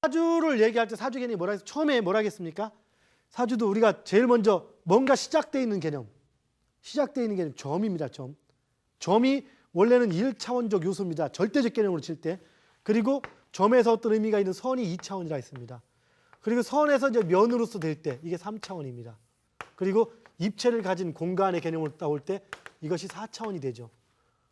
사주를 얘기할 때 사주 개념이 뭐라 해서 처음에 뭐라 하겠습니까? 사주도 우리가 제일 먼저 뭔가 시작되어 있는 개념, 점입니다. 점이 원래는 1차원적 요소입니다. 절대적 개념으로 칠 때. 그리고 점에서 어떤 의미가 있는 선이 2차원이라 했습니다. 그리고 선에서 이제 면으로서 될 때 이게 3차원입니다. 그리고 입체를 가진 공간의 개념으로 따올 때 이것이 4차원이 되죠.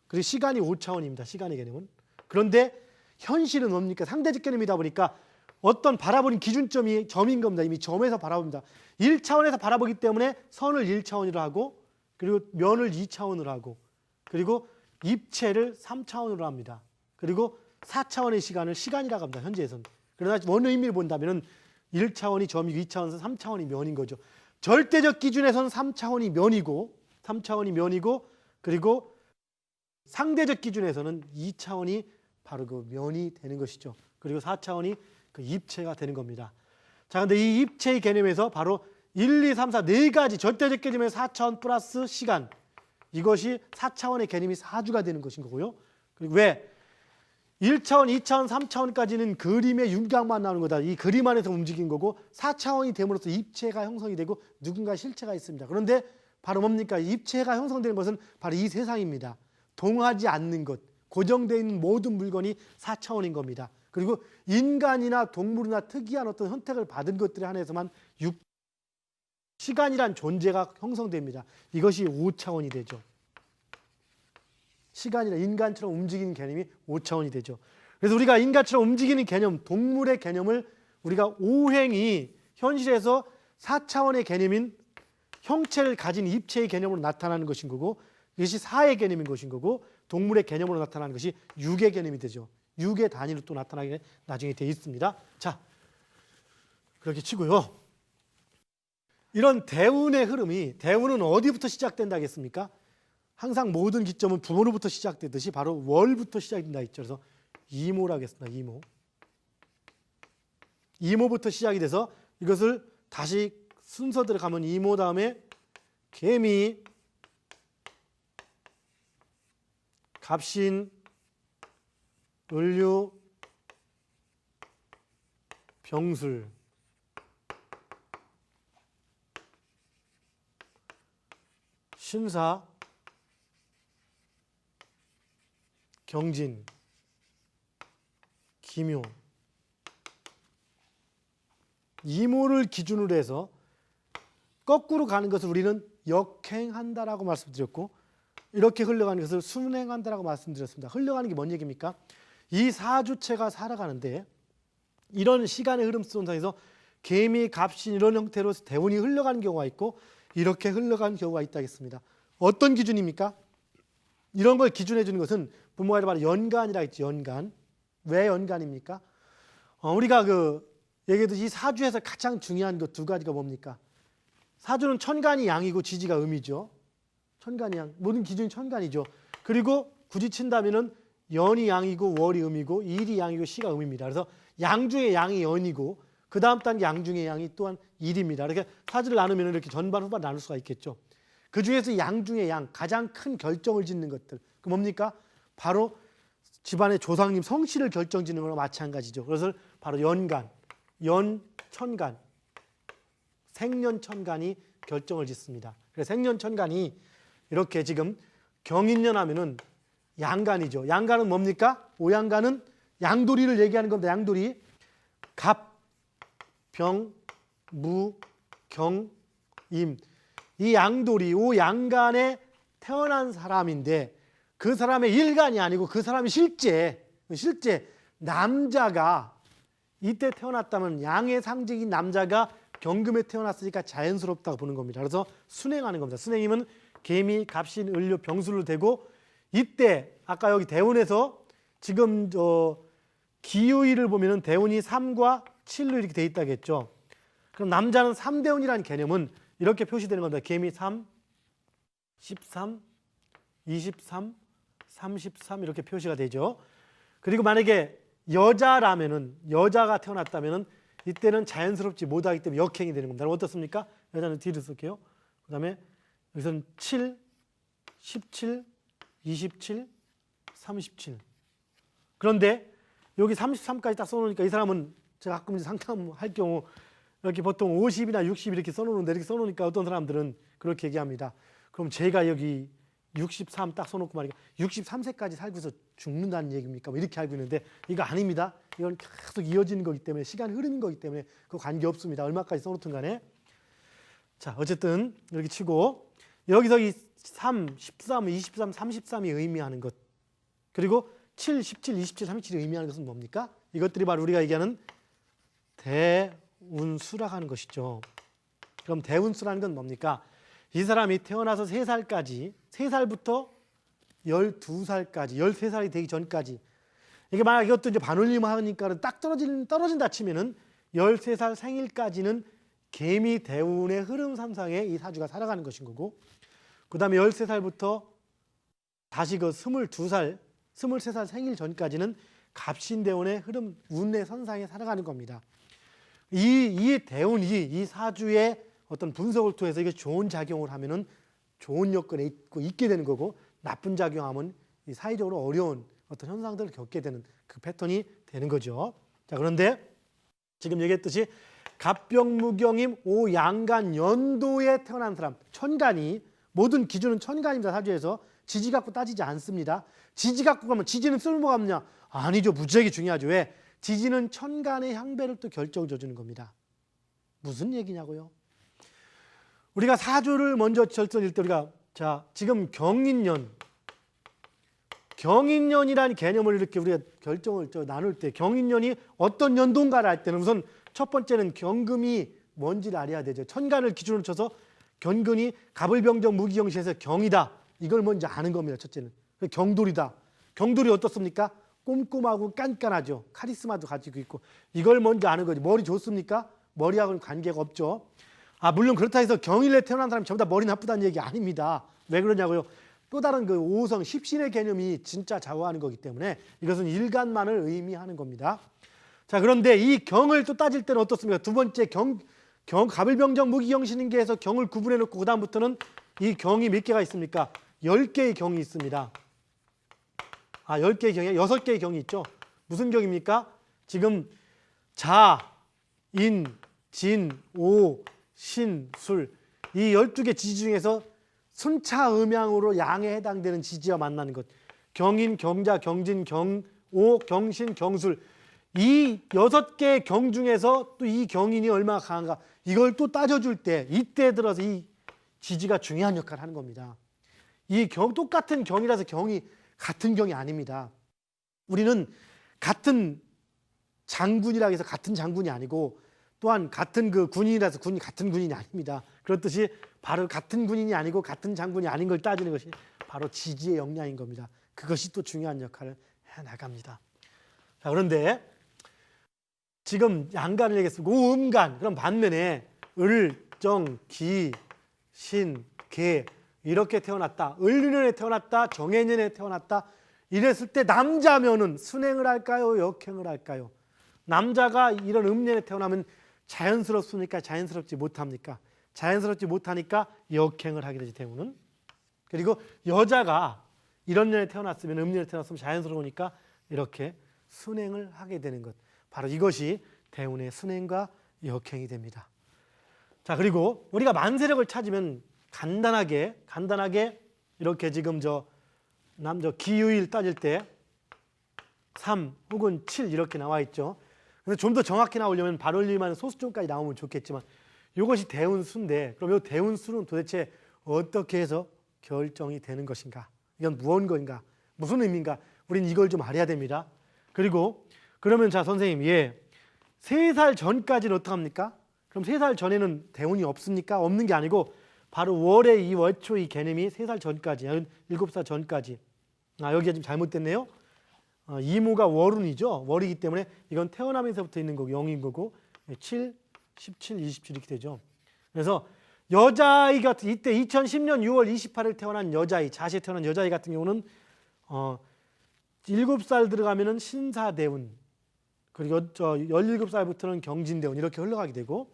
그리고 시간이 5차원입니다. 시간의 개념은. 그런데 현실은 뭡니까? 상대적 개념이다 보니까 어떤 바라보는 기준점이 점인 겁니다. 이미 점에서 바라봅니다. 1차원에서 바라보기 때문에 선을 1차원으로 하고 그리고 면을 2차원으로 하고 그리고 입체를 3차원으로 합니다. 그리고 4차원의 시간을 시간이라고 합니다. 현재에서는. 그러나 원의 의미를 본다면 1차원이 점이고 2차원에서 3차원이 면인 거죠. 절대적 기준에서는 3차원이 면이고 그리고 상대적 기준에서는 2차원이 바로 그 면이 되는 것이죠. 그리고 4차원이 그 입체가 되는 겁니다. 자, 근데 이 입체의 개념에서 바로 1, 2, 3, 4 네 가지 절대적 개념의 4차원 플러스 시간, 이것이 4차원의 개념이 사주가 되는 것인 거고요. 그리고 왜? 1차원, 2차원, 3차원까지는 그림의 윤곽만 나오는 거다. 이 그림 안에서 움직인 거고 4차원이 됨으로써 입체가 형성이 되고 누군가 실체가 있습니다. 그런데 바로 뭡니까? 입체가 형성되는 것은 바로 이 세상입니다. 동하지 않는 것, 고정되어 있는 모든 물건이 4차원인 겁니다. 그리고 인간이나 동물이나 특이한 어떤 선택을 받은 것들에 한해서만 시간이란 존재가 형성됩니다. 이것이 5차원이 되죠. 시간이나 인간처럼 움직이는 개념이 5차원이 되죠. 그래서 우리가 인간처럼 움직이는 개념, 동물의 개념을 우리가 오행이 현실에서 4차원의 개념인 형체를 가진 입체의 개념으로 나타나는 것인 거고 이것이 4의 개념인 것인 거고 동물의 개념으로 나타나는 것이 6의 개념이 되죠. 6의 단위로 또 나타나게 나중에 되어 있습니다. 자, 그렇게 치고요. 이런 대운의 흐름이, 대운은 어디부터 시작된다 하겠습니까? 항상 모든 기점은 부모로부터 시작되듯이 바로 월부터 시작된다 했죠. 그래서 이모라고 하겠습니다. 이모부터 시작이 돼서 이것을 다시 순서대로 가면 이모 다음에 개미, 갑신, 을류, 병술, 신사, 경진, 기묘. 이모를 기준으로 해서 거꾸로 가는 것을 우리는 역행한다라고 말씀드렸고 이렇게 흘러가는 것을 순행한다라고 말씀드렸습니다. 흘러가는 게 뭔 얘기입니까? 이 사주체가 살아가는데 이런 시간의 흐름 속에서 개미, 갑신 이런 형태로 대운이 흘러가는 경우가 있고 이렇게 흘러가는 경우가 있다겠습니다. 어떤 기준입니까? 이런 걸 기준해 주는 것은 부모가 바로 연간이라 했지. 연간. 왜 연간입니까? 우리가 얘기했듯이 이 사주에서 가장 중요한 것 두 가지가 뭡니까? 사주는 천간이 양이고 지지가 음이죠. 천간이 양. 모든 기준이 천간이죠. 그리고 굳이 친다면은 연이 양이고 월이 음이고 일이 양이고 시가 음입니다. 그래서 양 중에 양이 연이고 그 다음 단계 양 중에 양이 또한 일입니다. 이렇게 사주를 나누면 이렇게 전반 후반 나눌 수가 있겠죠. 그 중에서 양 중에 양, 가장 큰 결정을 짓는 것들. 그 뭡니까? 바로 집안의 조상님 성씨를 결정짓는 거랑 마찬가지죠. 그래서 바로 연간, 연천간, 생년천간이 결정을 짓습니다. 그래서 생년천간이 이렇게 지금 경인년 하면은 양간이죠. 양간은 뭡니까? 오양간은 양돌이를 얘기하는 겁니다. 양돌이. 갑, 병, 무, 경, 임. 이 양돌이, 오양간에 태어난 사람인데 그 사람의 일간이 아니고 그 사람이 실제 남자가 이때 태어났다면 양의 상징인 남자가 경금에 태어났으니까 자연스럽다고 보는 겁니다. 그래서 순행하는 겁니다. 순행이면 개미, 갑신, 을류, 병술로 되고 이때 아까 여기 대운에서 지금 기후일을 보면은 대운이 3과 7로 이렇게 돼 있다겠죠. 그럼 남자는 3대운이라는 개념은 이렇게 표시되는 겁니다. 개미 3, 13, 23, 33 이렇게 표시가 되죠. 그리고 만약에 여자라면은 여자가 태어났다면은 이때는 자연스럽지 못하기 때문에 역행이 되는 겁니다. 어떻습니까? 여자는 뒤를 쓸게요. 그다음에 여기서는 7, 17, 27, 37. 그런데 여기 33까지 딱 써놓으니까 이 사람은 제가 가끔 상담할 경우 이렇게 보통 50이나 60 이렇게 써놓는데 이렇게 써놓으니까 어떤 사람들은 그렇게 얘기합니다. 그럼 제가 여기 63 딱 써놓고 말이야 63세까지 살고서 죽는다는 얘기입니까? 뭐 이렇게 알고 있는데 이거 아닙니다. 이건 계속 이어지는 거기 때문에 시간 흐름인 거기 때문에 그 관계 없습니다. 얼마까지 써놓든 간에. 자, 어쨌든 이렇게 치고 여기서 이 3, 13, 23, 33이 의미하는 것 그리고 7, 17, 27, 37이 의미하는 것은 뭡니까? 이것들이 바로 우리가 얘기하는 대운수라고 하는 것이죠. 그럼 대운수라는 건 뭡니까? 이 사람이 태어나서 3살까지 3살부터 12살까지 13살이 되기 전까지 이게 만약 이것도 이제 반올림 하니까 딱 떨어진다 치면은 13살 생일까지는 개미 대운의 흐름 삼상에 이 사주가 살아가는 것인 거고 그 다음에 13살부터 다시 그 22살 23살 생일 전까지는 갑신대운의 흐름 운의 선상에 살아가는 겁니다. 이 대운이 이 사주의 어떤 분석을 통해서 이게 좋은 작용을 하면은 좋은 여건에 있게 되는 거고 나쁜 작용하면 이 사회적으로 어려운 어떤 현상들을 겪게 되는 그 패턴이 되는 거죠. 자, 그런데 지금 얘기했듯이 갑병무경임 오양간 연도에 태어난 사람 천간이 모든 기준은 천간입니다. 사주에서 지지 갖고 따지지 않습니다. 지지 갖고 가면 지지는 쓸모가 없냐? 아니죠. 무지하게 중요하죠. 왜? 지지는 천간의 향배를 또 결정을 져주는 겁니다. 무슨 얘기냐고요? 우리가 사주를 먼저 결정일 때 우리가 자 지금 경인년이라는 개념을 이렇게 우리가 결정을 나눌 때 경인년이 어떤 연도인가를 알 때는 우선 첫 번째는 경금이 뭔지를 알아야 되죠. 천간을 기준으로 쳐서 경근이 갑을병정 무기경시에서 경이다. 이걸 먼저 아는 겁니다. 첫째는 경돌이다. 경돌이 어떻습니까? 꼼꼼하고 깐깐하죠. 카리스마도 가지고 있고 이걸 먼저 아는 거지. 머리 좋습니까? 머리하고는 관계가 없죠. 물론 그렇다 해서 경일에 태어난 사람이 전부 다 머리 나쁘다는 얘기 아닙니다. 왜 그러냐고요? 또 다른 그 오성 십신의 개념이 진짜 좌우하는 거기 때문에 이것은 일간만을 의미하는 겁니다. 자, 그런데 이 경을 또 따질 때는 어떻습니까? 두 번째 갑을병정 무기경신인계에서 경을 구분해 놓고 그 다음부터는 이 경이 몇 개가 있습니까? 10개의 경이 있습니다. 10개의 경이 6개의 경이 있죠. 무슨 경입니까? 지금 자, 인, 진, 오, 신, 술 이 12개 지지 중에서 순차음양으로 양에 해당되는 지지와 만나는 것. 경인, 경자, 경진, 경오, 경신, 경술 이 6개의 경 중에서 또 이 경인이 얼마나 강한가 이걸 또 따져줄 때 이때 들어서 이 지지가 중요한 역할을 하는 겁니다. 이 똑같은 경이라서 경이 같은 경이 아닙니다. 우리는 같은 장군이라고 해서 같은 장군이 아니고 또한 같은 그 군인이라서 같은 군인이 아닙니다. 그렇듯이 바로 같은 군인이 아니고 같은 장군이 아닌 걸 따지는 것이 바로 지지의 역량인 겁니다. 그것이 또 중요한 역할을 해나갑니다. 자, 그런데 지금 양간을 얘기했습니다. 오음간 그럼 반면에 을, 정, 기, 신, 개 이렇게 태어났다. 을년에 태어났다. 정해년에 태어났다. 이랬을 때 남자면은 순행을 할까요? 역행을 할까요? 남자가 이런 음년에 태어나면 자연스럽습니까? 자연스럽지 못합니까? 자연스럽지 못하니까 역행을 하게 되지 대운은. 그리고 여자가 이런 년에 태어났으면 음년에 태어났으면 자연스러우니까 이렇게 순행을 하게 되는 것. 바로 이것이 대운의 순행과 역행이 됩니다. 자, 그리고 우리가 만세력을 찾으면 간단하게 이렇게 지금 기유일 따질 때 3 혹은 7 이렇게 나와 있죠. 근데 좀 더 정확히 나오려면 발올림하는 소수점까지 나오면 좋겠지만 이것이 대운수인데 그럼 이 대운수는 도대체 어떻게 해서 결정이 되는 것인가? 이건 무언가인가? 무슨 의미인가? 우리는 이걸 좀 알아야 됩니다. 그리고 그러면 자 선생님 3살 전까지는 어떡합니까? 그럼 3살 전에는 대운이 없습니까? 없는 게 아니고 바로 월의 이 월초 이 개념이 3살 전까지 7살 전까지 여기가 좀 잘못됐네요. 이모가 월운이죠. 월이기 때문에 이건 태어나면서부터 있는 거고 0인 거고 7, 17, 27 이렇게 되죠. 그래서 여자아이 같은 이때 2010년 6월 28일 태어난 여자아이 자시에 태어난 여자아이 같은 경우는 7살 들어가면은 신사대운 그리고 17살부터는 경진대운 이렇게 흘러가게 되고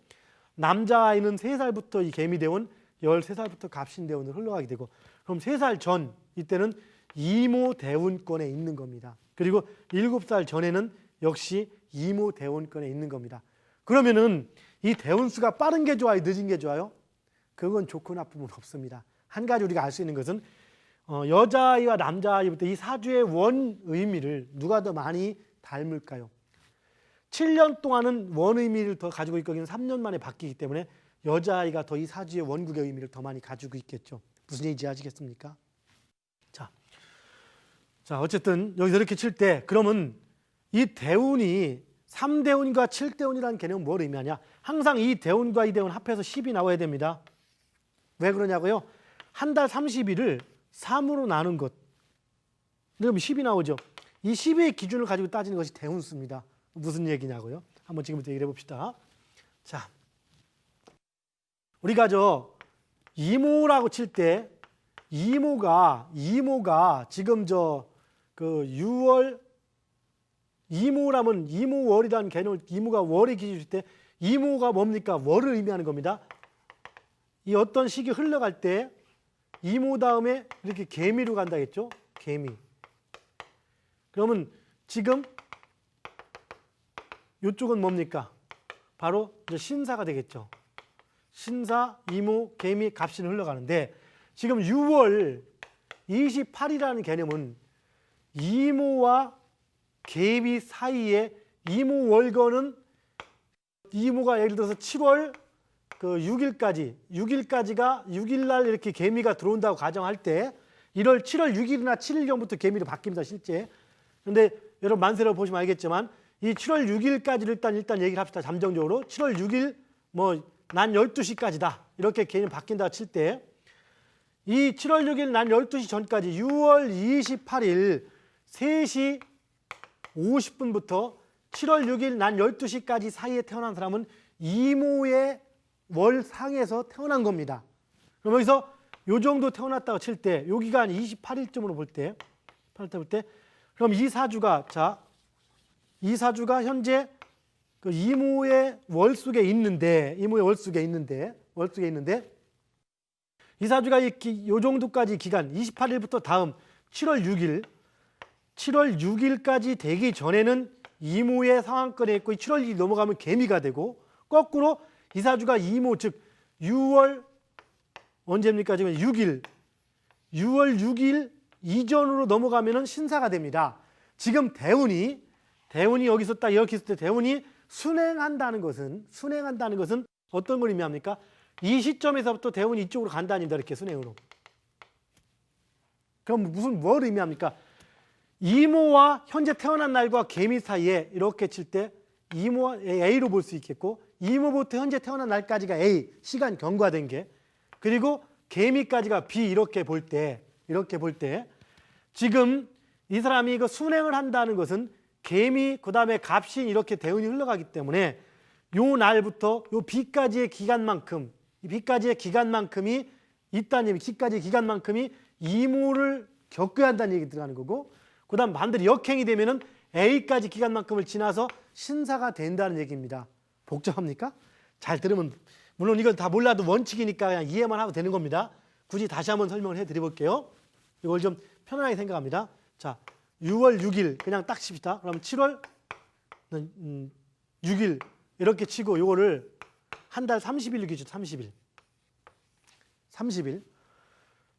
남자아이는 3살부터 이 개미대운 13살부터 갑신대운으로 흘러가게 되고 그럼 3살 전 이때는 이모대운권에 있는 겁니다. 그리고 7살 전에는 역시 이모 대운권에 있는 겁니다. 그러면은 이 대운수가 빠른 게 좋아요, 늦은 게 좋아요? 그건 좋고 나쁨은 없습니다. 한 가지 우리가 알 수 있는 것은 여자아이와 남자아이부터 이 사주의 원 의미를 누가 더 많이 닮을까요? 7년 동안은 원 의미를 더 가지고 있거든요. 3년 만에 바뀌기 때문에 여자아이가 더 이 사주의 원국의 의미를 더 많이 가지고 있겠죠. 무슨 얘기인지 아시겠습니까? 자, 어쨌든 여기서 이렇게 칠 때 그러면 이 대운이 3대운과 7대운이라는 개념은 뭘 의미하냐? 항상 이 대운과 이 대운 합해서 10이 나와야 됩니다. 왜 그러냐고요? 한 달 30일을 3으로 나눈 것. 그럼 10이 나오죠. 이 10의 기준을 가지고 따지는 것이 대운수입니다. 무슨 얘기냐고요? 한번 지금부터 얘기를 해봅시다. 자, 우리가 이모라고 칠 때 이모가 지금 그 6월 이모라면 이모월이라는 개념을 이모가 월의 기준일 때 이모가 뭡니까? 월을 의미하는 겁니다. 이 어떤 시기 흘러갈 때 이모 다음에 이렇게 개미로 간다 했죠? 개미. 그러면 지금 이쪽은 뭡니까? 바로 이제 신사가 되겠죠. 신사, 이모, 개미, 갑신을 흘러가는데 지금 6월 28일이라는 개념은 이모와 개미 사이에 이모 월거는 이모가 예를 들어서 7월 그 6일까지가 6일날 이렇게 개미가 들어온다고 가정할 때 7월 6일이나 7일경부터 개미로 바뀝니다, 실제. 그런데 여러분 만세로 보시면 알겠지만 이 7월 6일까지를 일단 얘기를 합시다. 잠정적으로 7월 6일 난 12시까지다. 이렇게 개념이 바뀐다고 칠 때 이 7월 6일 난 12시 전까지 6월 28일 3시 50분부터 7월 6일 난 12시까지 사이에 태어난 사람은 이모의 월상에서 태어난 겁니다. 그럼 여기서 요 정도 태어났다고 칠 때 요 기간 28일쯤으로 볼 때 그럼 이 사주가 현재 그 이모의 월 속에 있는데 이 사주가 요 정도까지 기간 28일부터 다음 7월 6일까지 되기 전에는 이모의 상황권에 있고 7월 2일 넘어가면 개미가 되고 거꾸로 이 사주가 이모 즉 6월 언제입니까? 지금 6월 6일 이전으로 넘어가면은 신사가 됩니다. 지금 대운이 여기서 딱 이렇게 있을 때 대운이 순행한다는 것은 어떤 걸 의미합니까? 이 시점에서부터 대운이 이쪽으로 간다입니다. 이렇게 순행으로. 그럼 뭘 의미합니까? 이모와 현재 태어난 날과 개미 사이에 이렇게 칠 때 이모와 A로 볼 수 있겠고 이모부터 현재 태어난 날까지가 A, 시간 경과된 게 그리고 개미까지가 B 이렇게 볼 때 지금 이 사람이 이거 순행을 한다는 것은 개미 그다음에 갑신 이렇게 대운이 흘러가기 때문에 요 날부터 요 B까지의 기간만큼 이 B까지의 기간만큼이 있다는 얘기, C까지의 기간만큼이 이모를 겪어야 한다는 얘기 들어가는 거고 그다음 반대로 역행이 되면은 A까지 기간만큼을 지나서 신사가 된다는 얘기입니다. 복잡합니까? 잘 들으면 물론 이건 다 몰라도 원칙이니까 그냥 이해만 하고 되는 겁니다. 굳이 다시 한번 설명을 해드려 볼게요. 이걸 좀 편안하게 생각합니다. 자, 6월 6일 그냥 딱 칩시다. 그럼 7월 6일 이렇게 치고 요거를 한 달 30일로 기준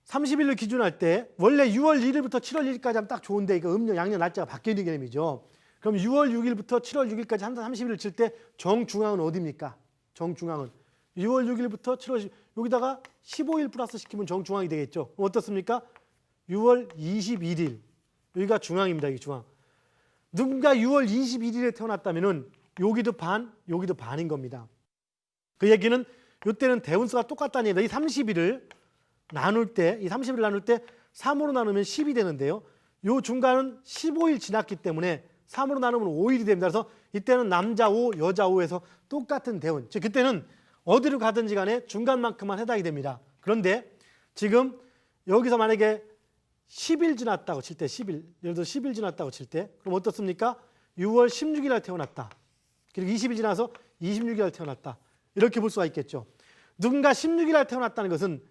30일로 기준할 때 원래 6월 1일부터 7월 1일까지 하면 딱 좋은데 이거 음력 양력 날짜가 바뀌어 있는 개념이죠. 그럼 6월 6일부터 7월 6일까지 한 달 30일을 칠 때 정중앙은 어디입니까? 정중앙은 6월 6일부터 7월 10일 여기다가 15일 플러스 시키면 정중앙이 되겠죠. 그럼 어떻습니까? 6월 21일 여기가 중앙입니다. 여기 중앙. 누군가 6월 21일에 태어났다면은 여기도 반인 겁니다. 그 얘기는 이때는 대운수가 똑같다는 얘기다. 이 30일을 나눌 때 3으로 나누면 10이 되는데요. 요 중간은 15일 지났기 때문에 3으로 나누면 5일이 됩니다. 그래서 이때는 남자 5, 여자 5에서 똑같은 대운. 즉 그때는 어디로 가든지 간에 중간만큼만 해당이 됩니다. 그런데 지금 여기서 만약에 10일 지났다고 칠 때, 예를 들어 10일 지났다고 칠 때, 그럼 어떻습니까? 6월 16일 날 태어났다. 그리고 20일 지나서 26일 날 태어났다. 이렇게 볼 수가 있겠죠. 누군가 16일 날 태어났다는 것은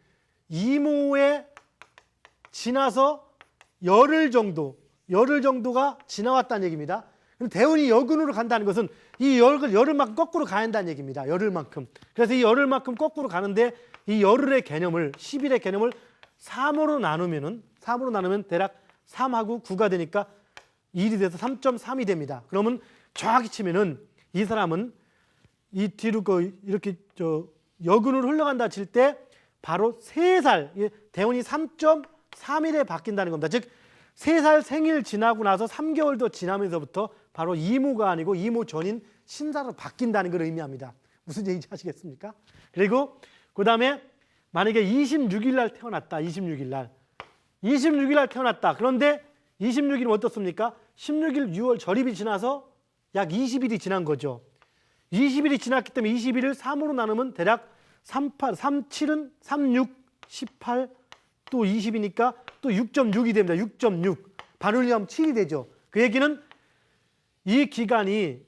이모에 지나서 열흘 정도가 지나왔다는 얘기입니다. 그럼 대운이 여근으로 간다는 것은 이 열흘만큼 거꾸로 가야 한다는 얘기입니다. 열흘만큼. 그래서 이 열흘만큼 거꾸로 가는데 이 열흘의 개념을 10일의 개념을 3으로 나누면 대략 3하고 9가 되니까 1이 돼서 3.3이 됩니다. 그러면 정확히 치면은 이 사람은 이 뒤로 이렇게 여근으로 흘러간다 칠 때 바로 3살, 대운이 3.3일에 바뀐다는 겁니다. 즉 3살 생일 지나고 나서 3개월 더 지나면서부터 바로 이모가 아니고 이모 전인 신사로 바뀐다는 걸 의미합니다. 무슨 얘기인지 아시겠습니까? 그리고 그 다음에 만약에 26일 날 태어났다. 26일 날 태어났다. 그런데 26일은 어떻습니까? 16일 6월 절입이 지나서 약 20일이 지난 거죠. 20일이 지났기 때문에 20일을 3으로 나누면 대략 38, 37은 36, 18, 또 20이니까 또 6.6이 됩니다. 6.6. 반올림하면 7이 되죠. 그 얘기는 이 기간이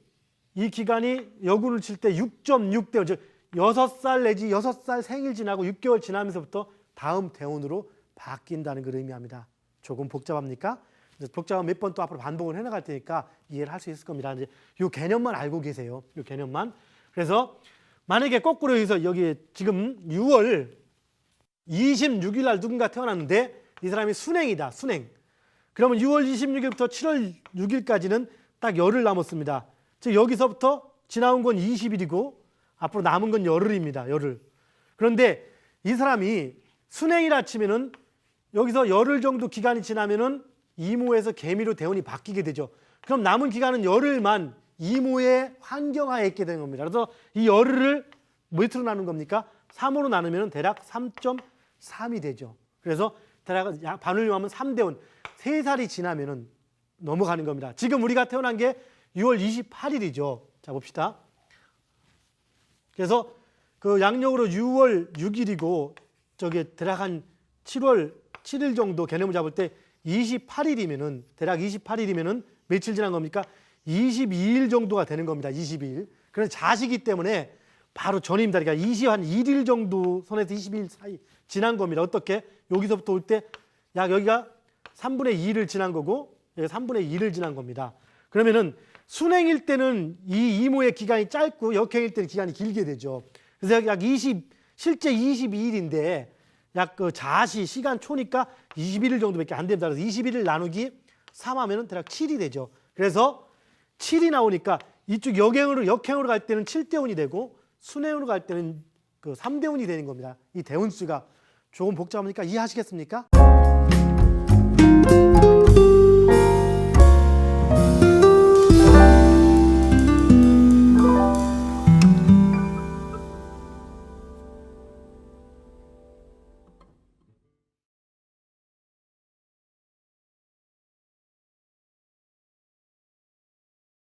여군을 칠 때 6.6 대운, 즉 6살 내지 6살 생일 지나고 6개월 지나면서부터 다음 대운으로 바뀐다는 걸 의미합니다. 조금 복잡합니까? 복잡하면 몇 번 또 앞으로 반복을 해나갈 테니까 이해를 할 수 있을 겁니다. 이제 이 개념만 알고 계세요. 이 개념만. 그래서 만약에 거꾸로 해서 여기 지금 6월 26일 날 누군가 태어났는데 이 사람이 순행이다. 순행. 그러면 6월 26일부터 7월 6일까지는 딱 열흘 남았습니다. 즉 여기서부터 지나온 건 20일이고 앞으로 남은 건 열흘입니다. 열흘. 그런데 이 사람이 순행이라 치면은 여기서 열흘 정도 기간이 지나면은 이모에서 개미로 대운이 바뀌게 되죠. 그럼 남은 기간은 열흘만 이모의 환경하에 있게 되는 겁니다. 그래서 이 열흘을 몇으로 나눈 겁니까? 3으로 나누면 대략 3.3이 되죠. 그래서 대략 반올림하면 3대운, 3살이 지나면은 넘어가는 겁니다. 지금 우리가 태어난 게 6월 28일이죠. 자, 봅시다. 그래서 그 양력으로 6월 6일이고 저기 대략 한 7월 7일 정도 개념을 잡을 때 28일이면은 대략 28일이면은 며칠 지난 겁니까? 22일 정도가 되는 겁니다. 22일. 그래서 자시기 때문에 바로 전입니다. 그러니까 21일 정도 선에서 22일 사이 지난 겁니다. 어떻게? 여기서부터 올 때 약 여기가 3분의 2를 지난 거고 여기 3분의 2를 지난 겁니다. 그러면은 순행일 때는 이 이모의 기간이 짧고 역행일 때는 기간이 길게 되죠. 그래서 약 실제 22일인데 약 그 자시 시간 초니까 21일 정도밖에 안 됩니다. 그래서 21일 나누기 3하면은 대략 7이 되죠. 그래서 7이 나오니까 이쪽 역행으로 갈 때는 7대운이 되고 순행으로 갈 때는 그 3대운이 되는 겁니다. 이 대운수가 조금 복잡합니까? 이해하시겠습니까?